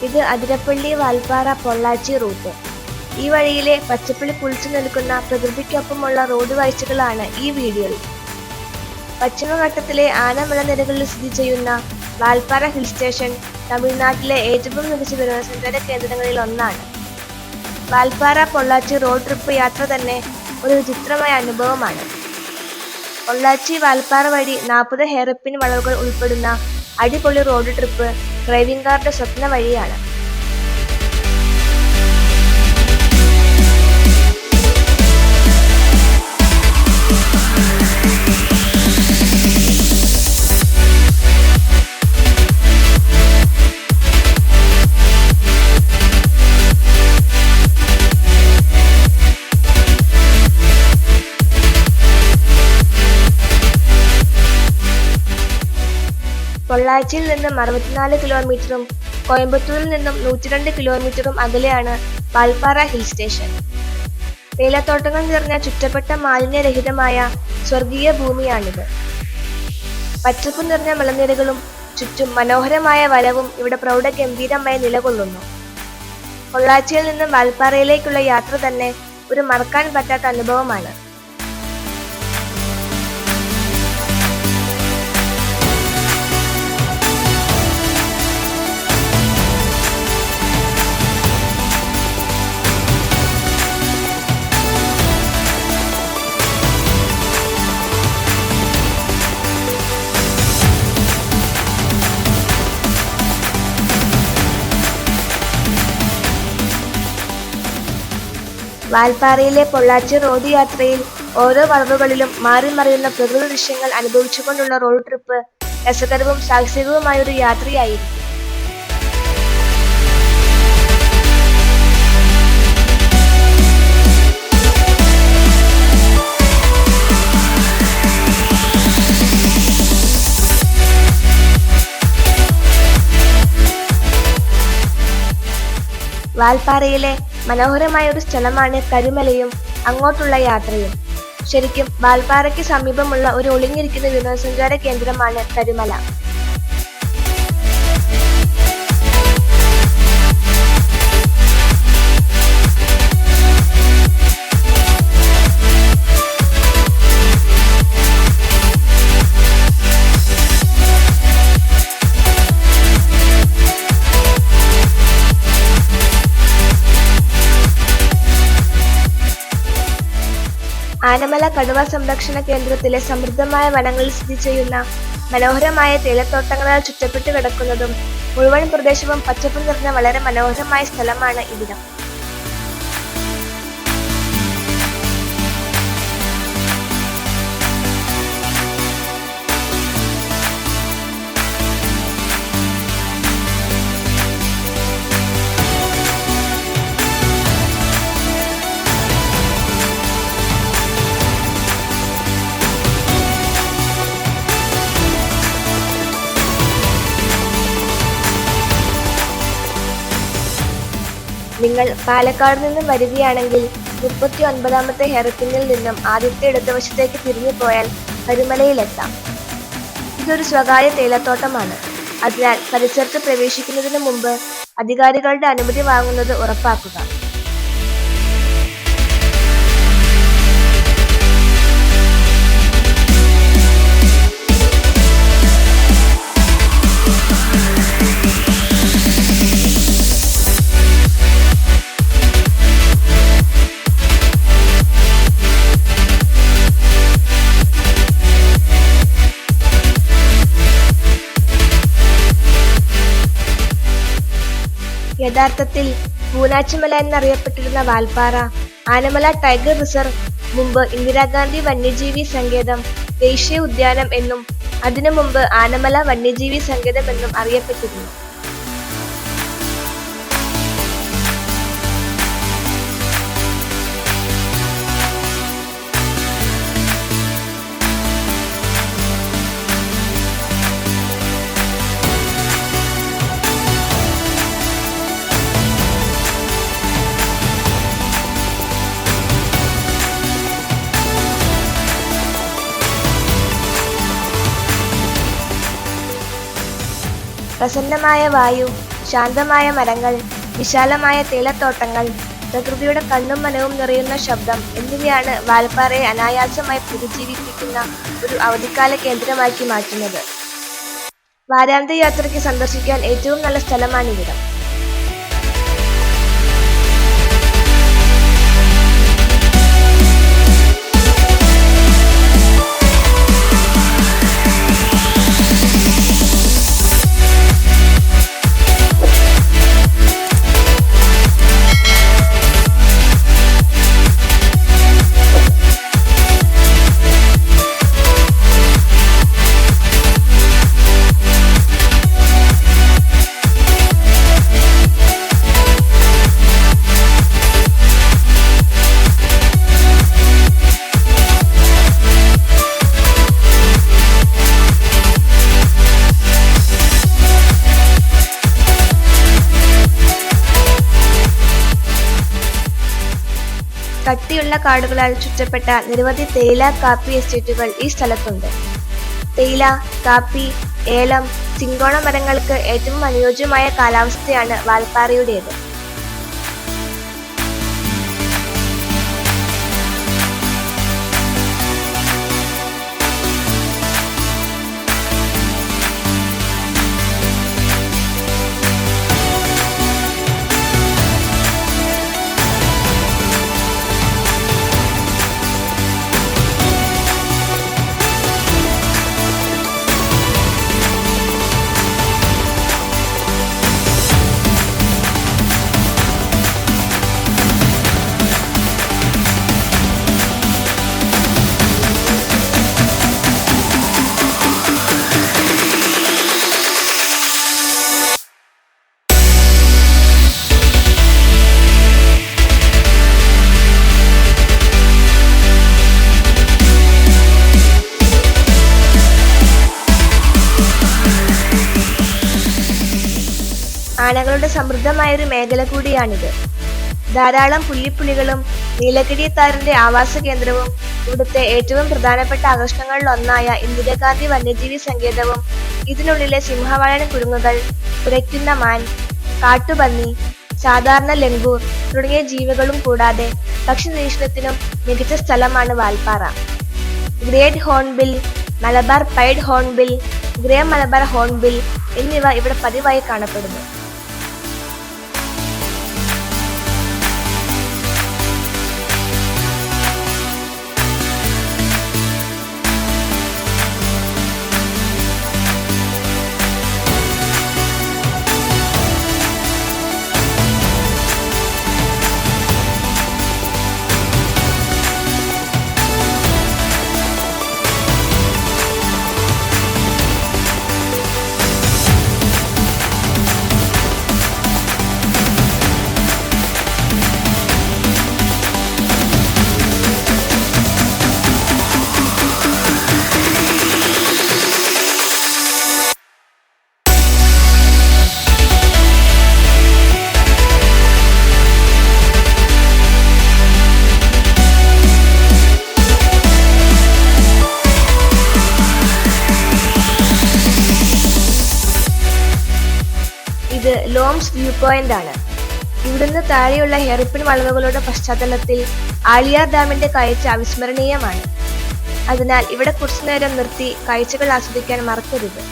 ഇത് അതിരപ്പള്ളി വാൽപ്പാറ പൊള്ളാച്ചി റൂട്ട്. ഈ വഴിയിലെ പച്ചപ്പുള്ളി കുളിച്ചു നിൽക്കുന്ന പ്രകൃതിക്കൊപ്പമുള്ള റോഡ് കാഴ്ചകളാണ് ഈ വീഡിയോയിൽ. പശ്ചിമഘട്ടത്തിലെ ആനമലനിരകളിൽ സ്ഥിതി ചെയ്യുന്ന വാൽപ്പാറ ഹിൽ സ്റ്റേഷൻ തമിഴ്നാട്ടിലെ ഏറ്റവും മികച്ച വിനോദസഞ്ചാര കേന്ദ്രങ്ങളിൽ ഒന്നാണ്. വാൽപ്പാറ പൊള്ളാച്ചി റോഡ് ട്രിപ്പ് യാത്ര തന്നെ ഒരു വിചിത്രമായ അനുഭവമാണ്. പൊള്ളാച്ചി വാൽപ്പാറ വഴി 40 ഹെയർപിൻ വളവുകൾ ഉൾപ്പെടുന്ന അടിപൊളി റോഡ് ട്രിപ്പ് ഡ്രൈവിംഗുകാരുടെ സ്വപ്ന വഴിയാണ്. പൊള്ളാച്ചിയിൽ നിന്നും 64 കിലോമീറ്ററും കോയമ്പത്തൂരിൽ നിന്നും 102 കിലോമീറ്ററും അകലെയാണ് വാൽപ്പാറ ഹിൽ സ്റ്റേഷൻ. തേയിലത്തോട്ടങ്ങൾ നിറഞ്ഞ ചുറ്റപ്പെട്ട മാലിന്യരഹിതമായ സ്വർഗീയ ഭൂമിയാണിത്. പച്ചപ്പ് നിറഞ്ഞ മലനിരകളും ചുറ്റും മനോഹരമായ വനവും ഇവിടെ പ്രൗഢഗംഭീരമായി നിലകൊള്ളുന്നു. പൊള്ളാച്ചിയിൽ നിന്നും വാൽപ്പാറയിലേക്കുള്ള യാത്ര തന്നെ ഒരു മറക്കാൻ പറ്റാത്ത അനുഭവമാണ്. വാൽപ്പാറയിലെ പൊള്ളാച്ചി റോഡ് യാത്രയിൽ ഓരോ വളവുകളിലും മാറി മറിയുന്ന പ്രകൃതി ദൃശ്യങ്ങൾ അനുഭവിച്ചുകൊണ്ടുള്ള റോഡ് ട്രിപ്പ് രസകരവും സാഹസികവുമായൊരു യാത്രയായിരിക്കും. വാൽപ്പാറയിലെ മനോഹരമായ ഒരു സ്ഥലമാണ് കരുമലയും അങ്ങോട്ടുള്ള യാത്രയും. ശരിക്കും വാൽപ്പാറയ്ക്ക് സമീപമുള്ള ഒരു ഒളിഞ്ഞിരിക്കുന്ന വിനോദസഞ്ചാര കേന്ദ്രമാണ് കരുമല. ആനമല കടുവ സംരക്ഷണ കേന്ദ്രത്തിലെ സമൃദ്ധമായ വനങ്ങളിൽ സ്ഥിതി ചെയ്യുന്ന മനോഹരമായ തേയിലത്തോട്ടങ്ങളാൽ ചുറ്റപ്പെട്ടു കിടക്കുന്നതും മുഴുവൻ പ്രദേശവും പച്ചപ്പ് നിറഞ്ഞ വളരെ മനോഹരമായ സ്ഥലമാണ് ഇവിടം. നിങ്ങൾ പാലക്കാട് നിന്നും വരികയാണെങ്കിൽ 39ാമത്തെ ഹെയർപിന്നിൽ നിന്നും ആദ്യത്തെ ഇടതുവശത്തേക്ക് തിരിഞ്ഞു പോയാൽ കരുമലയിലെത്താം. ഇതൊരു സ്വകാര്യ തേയിലത്തോട്ടമാണ്. അതിനാൽ പരിസരത്ത് പ്രവേശിക്കുന്നതിന് മുമ്പ് അധികാരികളുടെ അനുമതി വാങ്ങുന്നത് ഉറപ്പാക്കുക. യഥാർത്ഥത്തിൽ പൂനാച്ചിമല എന്നറിയപ്പെട്ടിരുന്ന വാൽപ്പാറ ആനമല ടൈഗർ റിസർവ് മുമ്പ് ഇന്ദിരാഗാന്ധി വന്യജീവി സങ്കേതം, ദേശീയ ഉദ്യാനം എന്നും അതിനു മുമ്പ് ആനമല വന്യജീവി സങ്കേതം എന്നും അറിയപ്പെട്ടിരുന്നു. പ്രസന്നമായ വായു, ശാന്തമായ മരങ്ങൾ, വിശാലമായ തേയിലത്തോട്ടങ്ങൾ, പ്രകൃതിയുടെ കണ്ണും മനവും നിറയുന്ന ശബ്ദം എന്നിവയാണ് വാൽപ്പാറയെ അനായാസമായി പുനരുജ്ജീവിപ്പിക്കുന്ന ഒരു അവധിക്കാല കേന്ദ്രമാക്കി മാറ്റുന്നത്. വാരാന്ത്യ യാത്രയ്ക്ക് സന്ദർശിക്കാൻ ഏറ്റവും നല്ല സ്ഥലമാണിവിടം. കട്ടിയുള്ള കാടുകളാൽ ചുറ്റപ്പെട്ട നിരവധി തേയില, കാപ്പി എസ്റ്റേറ്റുകൾ ഈ സ്ഥലത്തുണ്ട്. തേയില, കാപ്പി, ഏലം, ചിങ്കോണ മരങ്ങൾക്ക് ഏറ്റവും അനുയോജ്യമായ കാലാവസ്ഥയാണ് വാൽപ്പാറയുടേത്. ആനകളുടെ സമൃദ്ധമായൊരു മേഖല കൂടിയാണിത്. ധാരാളം പുള്ളിപ്പുലികളും നീലഗിരി താറിന്റെ ആവാസ കേന്ദ്രവും ഇവിടുത്തെ ഏറ്റവും പ്രധാനപ്പെട്ട ആകർഷണങ്ങളിലൊന്നായ ഇന്ദിരാഗാന്ധി വന്യജീവി സങ്കേതവും ഇതിനുള്ളിലെ സിംഹവാലൻ കുരുങ്ങുകൾ, കുരയ്ക്കുന്ന മാൻ, കാട്ടുപന്നി, സാധാരണ ലങ്കൂർ തുടങ്ങിയ ജീവികളും കൂടാതെ പക്ഷി നിരീക്ഷണത്തിനും മികച്ച സ്ഥലമാണ് Valparai. Great hornbill, Malabar pied hornbill, grey Malabar hornbill എന്നിവ ഇവിടെ പതിവായി കാണപ്പെടുന്നു. ഇത് ലോംസ് വ്യൂ പോയിന്റ് ആണ്. ഇവിടുന്ന് താഴെയുള്ള ഹെയർപിൻ വളവുകളുടെ പശ്ചാത്തലത്തിൽ ആളിയാർ ഡാമിന്റെ കാഴ്ച അവിസ്മരണീയമാണ്. അതിനാൽ ഇവിടെ കുറച്ചുനേരം നിർത്തി കാഴ്ചകൾ ആസ്വദിക്കാൻ മറക്കരുത്.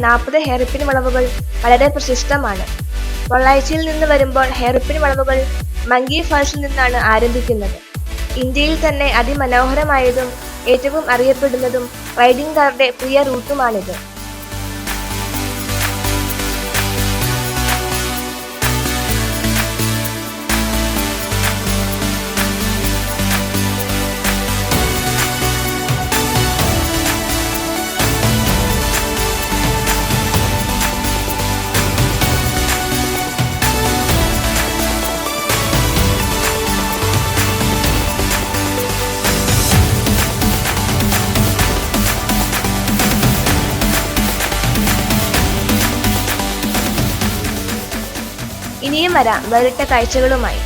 40 ഹെയർപിൻ വളവുകൾ വളരെ പ്രശസ്തമാണ്. പൊള്ളാച്ചിയിൽ നിന്ന് വരുമ്പോൾ ഹെയർപിൻ വളവുകൾ മങ്കി ഫാൾസിൽ നിന്നാണ് ആരംഭിക്കുന്നത്. ഇന്ത്യയിൽ തന്നെ അതിമനോഹരമായതും ഏറ്റവും അറിയപ്പെടുന്നതും റൈഡിംഗുകാരുടെ പ്രിയ റൂട്ടുമാണിത്. ഇനിയും വരാം വേറിട്ട കാഴ്ചകളുമായി.